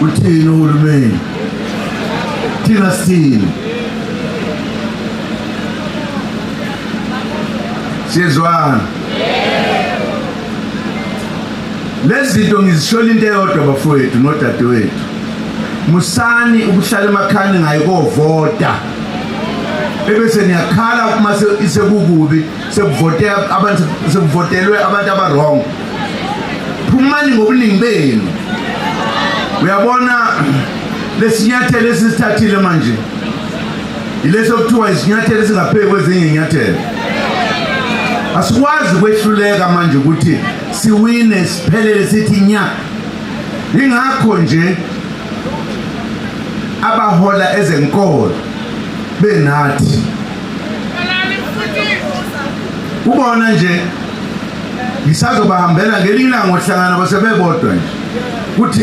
uthini uhulumeni thina sithini siyezwana lezi zinto ngizishola into eyodwa bafowethu nodadewethu musani ukuhlala emakhaya ngayikovota ebese niyakhala uma sekukubi sekuvote abantu sekuvotelwe abantu abarong phumani ngobuningi benu uyabona lesinyathelo esisithathile manje ileso kuthiwa isinyathelo esingaphezulu kwezinye inyathelo asikwazi kwehluleka manje ukuthi siwine siphelele sithi nya ingakho nje abahola ezenkolo benathi ubona nje ngisazobahambela ngelinye ilanga ngohlangana basebebodwa nje ukuthi